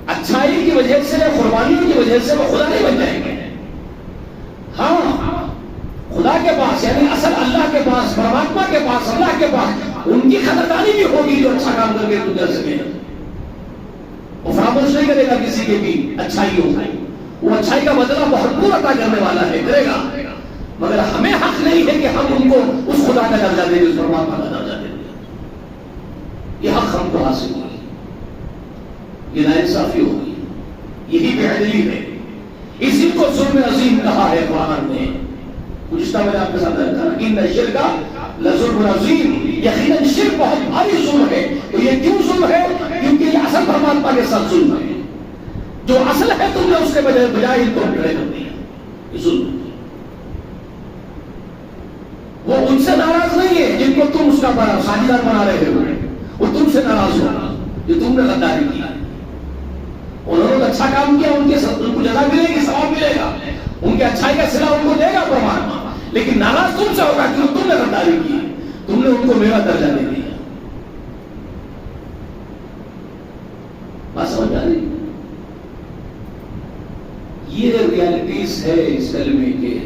اچھائی کی وجہ سے، قربانیوں کی وجہ سے وہ خدا نہیں بن جائیں گے. ہاں، خدا کے پاس یعنی اصل اللہ کے پاس، پرماتما کے پاس، اللہ کے پاس ان کی قدردانی بھی ہوگی جو اچھا اچھا کام کر کے تو کر سکے. وہ فراموش نہیں کرے گا کسی کے بھی اچھائی ہو. وہ اچھائی کا بدلہ بھرپور عطا کرنے والا ہے, کرے گا. مگر ہمیں حق نہیں ہے کہ ہم ان کو اس خدا کا درجہ دیں, اس پرماتما کا درجہ دیں. یہ حق ہم کو حاصل ہوگی, یہ ناانصافی ہوگی, یہی بے عدلی ہے. اسی کو ظلم عظیم کہا ہے قرآن نے. گزشتہ میں نے آپ کے ساتھ رکھا ان الشرک لظلم عظیم, یقیناً شرک بہت بھاری ظلم ہے. تو یہ کیوں ظلم ہے؟ کیونکہ یہ اصل پرماتما کے ساتھ ظلم ہے. جو اصل ہے تم نے اس کے بجائے ان کو کھڑے کر دیا, یہ ظلم ہے. وہ ان سے ناراض نہیں ہے جن کو تم اس کا ساجیدار بنا رہے ہو, وہ تم سے ناراض ہوگا جو تم نے غداری کی. انہوں نے اچھا کام کیا, ان کو جزا ملے گی, ثواب ملے گا, ان کے اچھائی کا صلہ ان کو دے گا پرماتما. لیکن ناراض تم سے ہوگا کیوں تم نے غداری کی, تم نے ان کو میرا درجہ دے دیا. بات سمجھ آ رہی؟ یہ ریالٹیز ہے اس کلمے کے.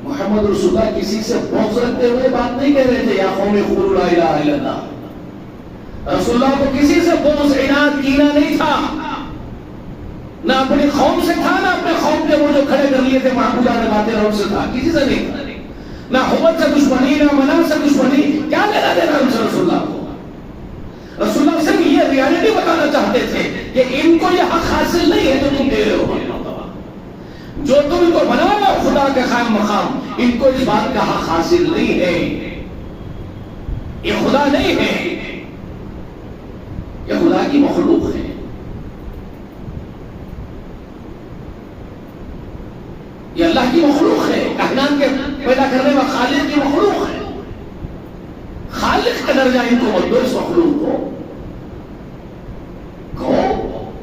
محمد رسول اللہ کسی سے بغض رکھتے ہوئے بات نہیں کہہ رہے تھے یا قوم قولوا لا الہ الا اللہ. رسول اللہ کو کسی سے بغض عناد کینہ نہیں تھا, نہ اپنی قوم سے تھا, نہ اپنے قوم کے وہ جو کھڑے کر لیے تھے معبودان باطل ان سے تھا, کسی سے نہیں تھا. نہ حبت سے دشمنی, نہ منع سے دشمنی. کیا لینا دینا ہم سے رسول اللہ کو؟ رسول اللہ صرف یہ ریالٹی بتانا چاہتے تھے کہ ان کو یہ حق حاصل نہیں ہے جو تم دے رہے ہو. جو تم ان کو بنا رہے ہو خدا کے قائم مقام, ان کو اس بات کا حق حاصل نہیں ہے. یہ خدا نہیں ہے, یہ خدا کی مخلوق ہے. یہ اللہ کی مخلوق ہے, کائنات کے پیدا کرنے میں خالق کی مخلوق ہے. خالق کا درجہ ان کو مت دو, اس مخلوق کو.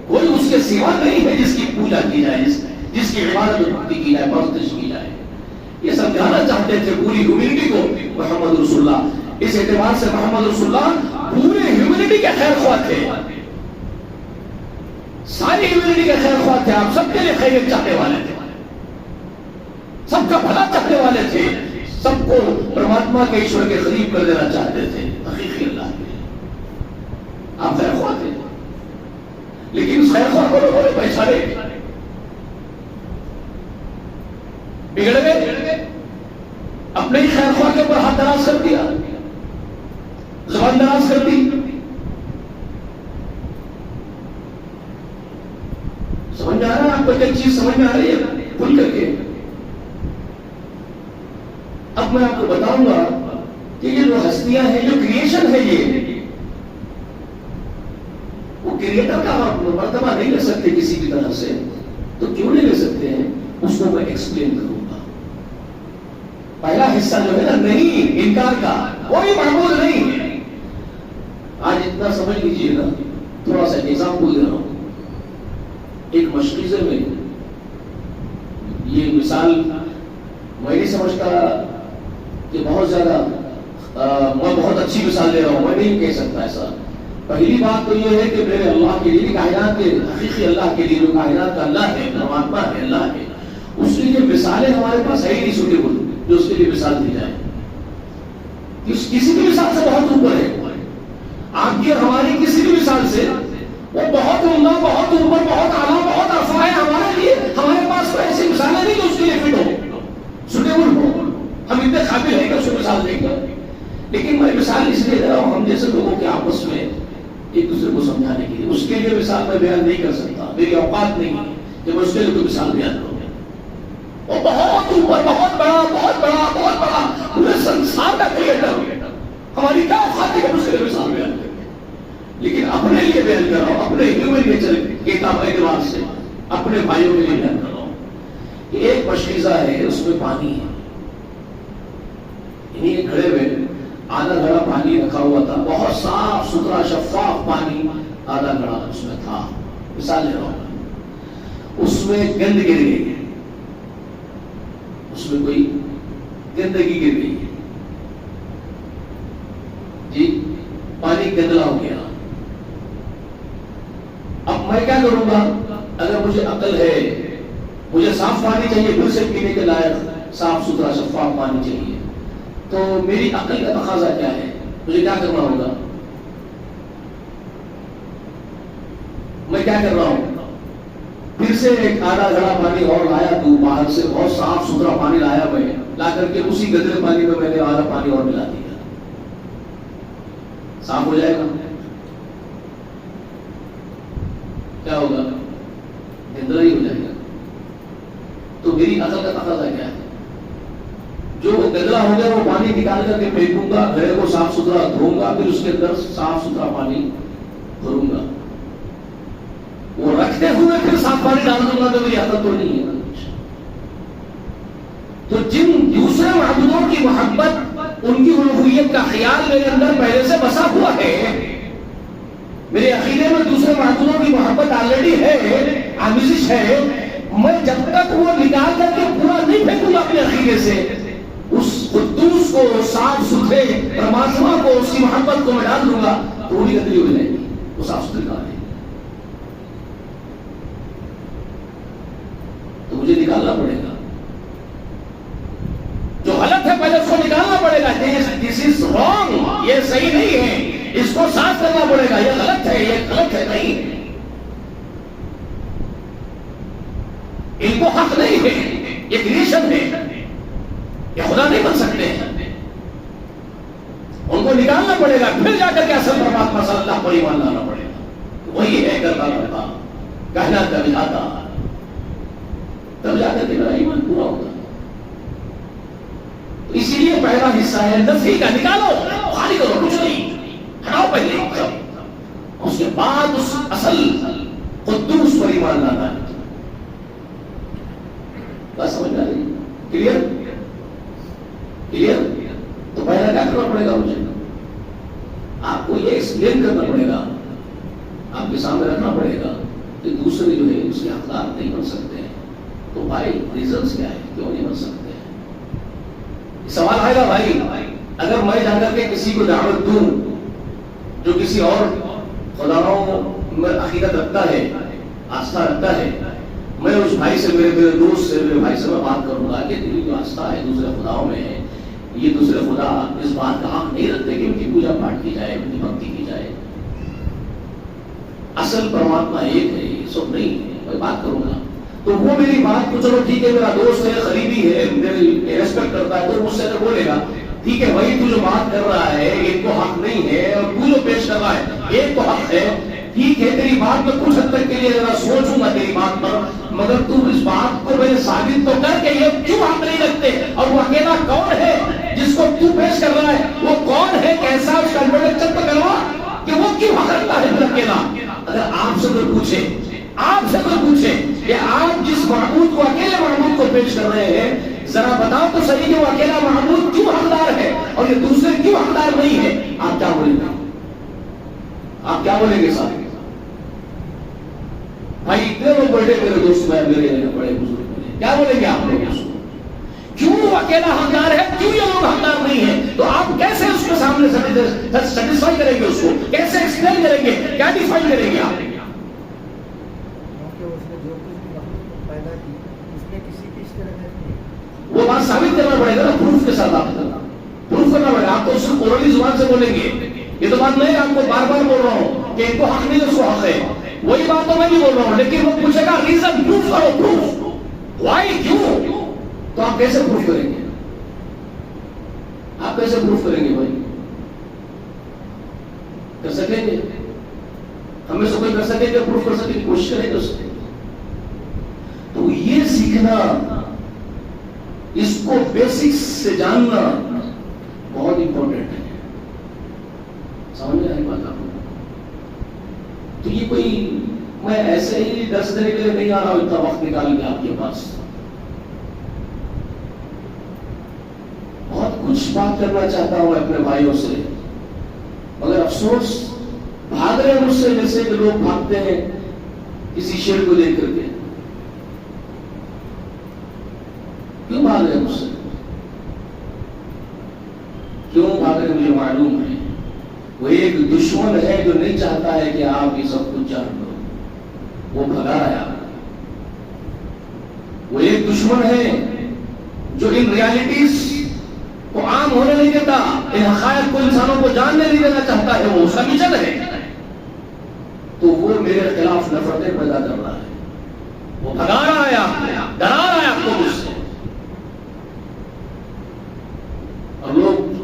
کوئی اس کے سوا نہیں ہے جس کی پوجا کی جائے, جس کی عبادت کی جائے, پرستش کی جائے. یہ سمجھانا چاہتے تھے پوری ہیومینٹی کو محمد رسول اللہ. اس اعتبار سے محمد رسول اللہ پورے ہیومینٹی کے خیر خواہ تھے, ساری ہیومینٹی کے خیر خواہ تھے. آپ سب کے لیے خیریت چاہنے والے تھے, سب کا بھلا چاہنے والے تھے, سب کو پرماتما کے ایشور کے قریب کر دینا چاہتے تھے. حقیقی اللہ کے آپ خیر خواہ تھے, لیکن اس خیر خواہ کو لوگوں نے پہچانے, بگڑ گئے, اپنے ہی خیر خواہ کے اوپر ہاتھ دراز کر دیا, زبان دراز کر دی. سمجھ میں آ رہا ہے آپ کو؟ ایک چیز سمجھ میں آ رہی ہے کھل کر کے. اب میں آپ کو بتاؤں گا کہ یہ جو ہستیاں ہیں, جو کریشن ہے, یہ وہ کریٹر کا مرتبہ نہیں لے سکتے کسی بھی طرح سے. تو کیوں نہیں لے سکتے ہیں اس کو میں ایکسپلین کروں گا. پہلا حصہ جو ہے نا, نہیں انکار کا, کوئی معبود نہیں ہے. آج اتنا سمجھ لیجیے نا, تھوڑا سا ایگزامپل دے رہا ہوں. ایک مشکیزے میں یہ مثال میں نہیں سمجھتا کہ بہت زیادہ میں بہت اچھی مثال دے رہا ہوں, میں نہیں کہہ سکتا ایسا. پہلی بات تو یہ ہے کہ میرے اللہ کے لیے, کائنات کے حقیقی اللہ کے لیے, جو کائنات کا اللہ ہے, پرماتما ہے, اللہ ہے, اس کی جو مثالیں ہمارے پاس ہے ہی نہیں سوٹیبل جو اس کے لیے مثال دی جائے. کسی بھی مثال سے بہت اوپر ہے. آپ کی اور ہماری کسی بھی مثال سے وہ بہت عمدہ, بہت اوپر, بہت اعلیٰ, بہت افضل ہے ہمارے لیے. ہمارے پاس کوئی ایسی مثالیں نہیں جو اس کے لیے فٹ ہو, سوٹیبل ہو. ہم اتنے قابل ہیں کہ اس کو مثال دیں گے. لیکن میں مثال اس لیے دے رہا ہوں ہم جیسے لوگوں کے آپس میں ایک دوسرے کو سمجھانے کے لیے. اس کے لیے مثال میں بیان نہیں کر سکتا, میری اوقات نہیں ہے کہ میں اس کے لیے کوئی مثال بیان کروں. وہ بہت اوپر, بہت بڑا, بہت بڑا, بہت بڑا, پورے سنسار کا کریٹر. ہماری کیا اوقات ہے کہ اس کے لیے مثال بیان کریں. لیکن اپنے لیے بیان کر رہا ہوں, اپنے ہیومن نیچر کے اعتبار سے اپنے بھائیوں کے لیے بیان کر رہا ہوں کہ ایک مشکیزہ ہے, اس میں پانی ہے. انہیں کھڑے ہوئے آدھا گھڑا پانی رکھا ہوا تھا, بہت صاف ستھرا شفاف پانی آدھا گھڑا اس میں تھا. مثال لے رہا ہوں, اس میں گند گر گئی, اس میں کوئی گندگی گر گئی جی, پانی گندلا ہو گیا. اب میں کیا کروں گا؟ اگر مجھے عقل ہے, مجھے صاف پانی چاہیے, پھر سے پینے کے لائق صاف ستھرا شفاف پانی چاہیے. تو میری عقل کا تقاضا کیا ہے؟ مجھے کیا کرنا ہوگا؟ میں کیا کر رہا ہوں؟ پھر سے ایک آدھا گھڑا پانی اور لایا، تو باہر سے بہت صاف ستھرا پانی لایا، میں لا کر کے اسی گدرے پانی میں نے آدھا پانی اور ملا دیا، صاف ہو جائے گا؟ کیا ہوگا؟ گندلا ہی ہو جائے گا۔ تو میری عقل کا تقاضا کیا ہے؟ جو گندلا ہو گیا وہ پانی نکال کر کے پھینکوں گا، گھڑے کو صاف ستھرا دھوؤں گا، پھر اس کے اندر صاف ستھرا پانی بھروں گا، وہ رکھتے ہوئے پھر صاف پانی ڈال دوں گا، تو میری عقل تو نہیں ہے۔ تو جن دوسرے معبودوں کی محبت، ان کی الوہیت کا خیال میرے اندر پہلے سے بسا ہوا ہے، میرے عقیدے میں دوسرے معبودوں کی محبت آلریڈی ہے، آمیزش ہے، میں جب تک وہ نکال کر کے پورا نہیں پھینکوں گا اپنے عقیدے سے، اس قدوس کو، صاف ستھرے پرماتما کو، اس کی محبت کو میں ڈال دوں گا، تو وہی گندگی ہو جائے گی، وہ صاف ستھری کہاں ہے؟ تو مجھے نکالنا پڑے گا، جو غلط ہے پہلے اس کو نکالنا پڑے گا، دس از رانگ، یہ صحیح نہیں ہے، اس کو صاف کرنا پڑے گا، یہ غلط ہے، یہ غلط ہے، نہیں، ان کو حق نہیں ہے، یہ کریشن ہے، یہ خدا نہیں بن سکتے ہیں، ان کو نکالنا پڑے گا، پھر جا کر کے اصل پرماتما صلی اللہ کو ایمان لانا پڑے گا، وہی ہے کرتا رہتا، کہنا کبھی آتا، تب جا کر کے میرا ایمان پورا ہوگا۔ تو اسی لیے پہلا حصہ ہے نفی کا، نکالو، خالی کرو، کچھ نہیں، ہٹاؤ پہلے، اس کے بعد اس اصل قدوس پر ایمان لانا ہے۔ بات سمجھ میں آ رہی؟ کلیئر؟ کلیئر؟ تو پہلا کیا کرنا پڑے گا؟ مجھے آپ کو یہ ایکسپلین کرنا پڑے گا، آپ کے سامنے رکھنا پڑے گا کہ دوسرے جو ہے اس کے حقدار نہیں بن سکتے ہیں، تو بھائی ریزنس کیا ہے، کیوں نہیں بن سکتے ہیں؟ سوال آئے گا بھائی، اگر میں جا کر کے کسی کو دعوت دوں جو کسی اور خداؤں میں عقیدت رکھتا ہے، آستھا رکھتا ہے، میں اس بھائی سے، میرے دوست سے، میرے بھائی سے میں بات کروں گا کہ تیری جو آستھا ہے دوسرے خداؤں میں ہے، یہ دوسرے خدا اس بات کا حق نہیں رکھتے کہ ان کی پوجا پاٹ کی جائے، ان کی بھکتی کی جائے، اصل پرماتما ایک ہے، یہ سب نہیں ہے، میں بات کروں گا، تو وہ میری بات کو، چلو ٹھیک ہے، میرا دوست ہے، قریبی ہے، میری ریسپیکٹ کرتا ہے، تو مجھ سے بولے گا ٹھیک ہے بھائی، تو جو بات کر رہا ہے ایک کو حق نہیں ہے، اور تو جو پیش کر رہا ہے ایک کو حق ہے، ٹھیک ہے، تیری بات میں کچھ حد تک کے لیے ذرا سوچوں گا تیری بات پر، مگر تم اس بات کو میں ثابت تو کر کے یہ کیوں حق نہیں رکھتے، اور وہ اکیلا کون ہے جس کو تو پیش کر رہا ہے، وہ کون ہے، کیسا، اس کا انٹروڈکشن تو کروا کہ وہ کیوں حق رکھتا ہے پھر اکیلا۔ اگر آپ سے کوئی پوچھے کہ آپ جس معبود کو، اکیلے معبود کو پیش کر رہے ہیں، ذرا بتاؤ تو صحیح کہ وہ اکیلا معبود کیوں حقدار ہے اور یہ دوسرے کیوں حقدار نہیں ہے، آپ کیا بولیں گے؟ آپ کیا بولیں گے صاحب؟ بھائی اتنے لوگ بیٹھے، میرے دوست میں، میرے بڑے بزرگ، کیا بولیں گے آپ لوگ؟ کیوں وہ اکیلا حقدار ہے، کیوں یہ لوگ حقدار نہیں ہیں؟ تو آپ کیسے اس کے سامنے سیٹسفائی کریں گے، اس کو کیسے ایکسپلین کریں گے، کیا ڈیفائن کریں گے آپ؟ وہ بات ثابت کرنا پڑے گا نا، پروف کے ساتھ، آپ پروف کرنا پڑے گا، آپ تو صرف اورلی زبان سے بولیں گے، یہ تو بات نہیں، آپ کو بار بار بول رہا ہوں کہ ان کو حق نہیں ہے، اس کو حق ہے، وہی بات تو میں بھی بول رہا ہوں، لیکن وہ پوچھے گا ریزن، پروف کرو، پروف، وائی، کیوں، تو آپ کیسے پروف کریں گے؟ آپ کیسے پروف کریں گے بھائی؟ کر سکیں گے؟ ہمیں سے کوئی کر سکے گا، پروف کر سکے، کوشش کریں گے اس سے۔ تو یہ سیکھنا، اس کو بیسکس سے جاننا بہت امپورٹنٹ ہے، سمجھ میں آئی بات آپ کو؟ تو یہ کوئی میں ایسے ہی درس دینے کے لیے نہیں آ رہا ہوں، اتنا وقت نکال کے آپ کے پاس، بہت کچھ بات کرنا چاہتا ہوں اپنے بھائیوں سے، مگر افسوس بھاگ رہے ہیں مجھ سے، جیسے کہ لوگ بھاگتے ہیں کسی شیر کو دیکھ کر کے۔ کیوں بھاگ رہے ہیں مجھ سے؟ کیوں بھاگ رہے ہیں مجھے معلوم ہے، وہ ایک دشمن ہے جو نہیں چاہتا ہے کہ آپ یہ سب کچھ جان لو، وہ بھگا رہا ہے آپ۔ وہ ایک دشمن ہے جو ان ریالٹیز وہ عام ہونے نہیں دیتا، ان حقائق کو انسانوں کو جاننے نہیں دینا چاہتا ہے، وہ اس کا مشن ہے، تو وہ میرے خلاف نفرتیں پیدا کر رہا ہے، وہ بھگا رہا ہے آپ کو، ڈرا رہا ہے آپ کو مجھ سے. اور لوگ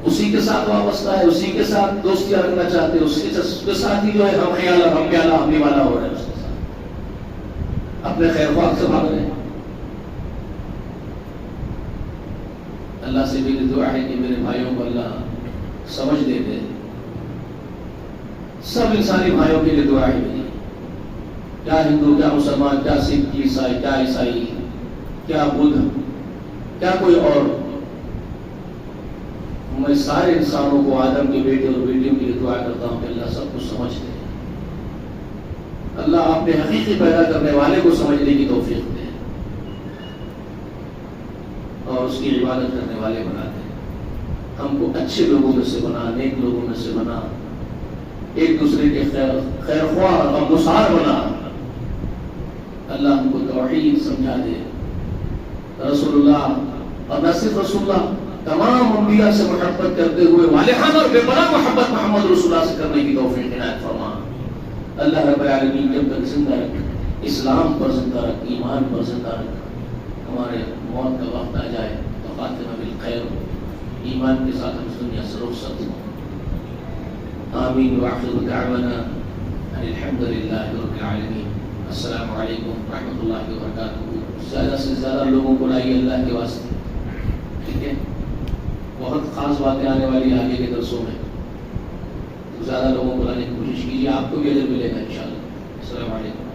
اسی کے ساتھ وابستہ ہے، اسی کے ساتھ دوستیاں رکھنا چاہتے ہیں، اس کے ساتھ ہی جو ہے ہم خیال ہم پیالہ ہم والا ہو رہے ہیں، اس کے ساتھ اپنے خیر خواہ سے بھاگ رہے ہیں. اللہ سے میری دعا ہے کہ میرے بھائیوں کو اللہ سمجھ دے دے. سب انسانی بھائیوں کے لیے دعا ہے میری، کیا ہندو، کیا مسلمان، کیا سکھ، عیسائی، کیا عیسائی، کیا بدھ، کیا کوئی اور، میں سارے انسانوں کو، آدم کے بیٹے اور بیٹیوں کے لیے دعا کرتا ہوں کہ اللہ سب کو سمجھ دے. اللہ اپنے حقیقی پیدا کرنے والے کو سمجھنے کی توفیق دے اور اس کی عبادت کرنے والے بنا دے. ہم کو اچھے لوگوں میں سے بنا، نیک لوگوں میں سے بنا، ایک دوسرے کے خیر خواہ اور نثار بنا. اللہ ہم کو توحید سمجھا دے، رسول اللہ اور نہ صرف رسول اللہ، تمام انبیاء سے محبت کرتے ہوئے والہانہ اور بے پناہ محبت محمد رسول اللہ سے کرنے کی توفیق عنایت فرما. اللہ رب العالمین جب تک زندہ رکھ، اسلام پر زندہ رکھ، ایمان پر زندہ رکھ. ہمارے موت کا وقت آ جائے تو خاتمہ بالخیر ہو، ایمان کے ساتھ ہم اس دنیا سے رخصت ہوں. آمین. وآخر دعوانا ان الحمد للہ رب العالمین. السلام علیکم ورحمۃ اللہ وبرکاتہ. زیادہ سے زیادہ لوگوں کو لائیے اللہ کے واسطے، ٹھیک ہے؟ بہت خاص باتیں آنے والی آگے کے درسوں میں، تو زیادہ لوگوں کو لانے کی کوشش کیجیے، آپ کو بھی اجر ملے گا انشاءاللہ. السلام علیکم.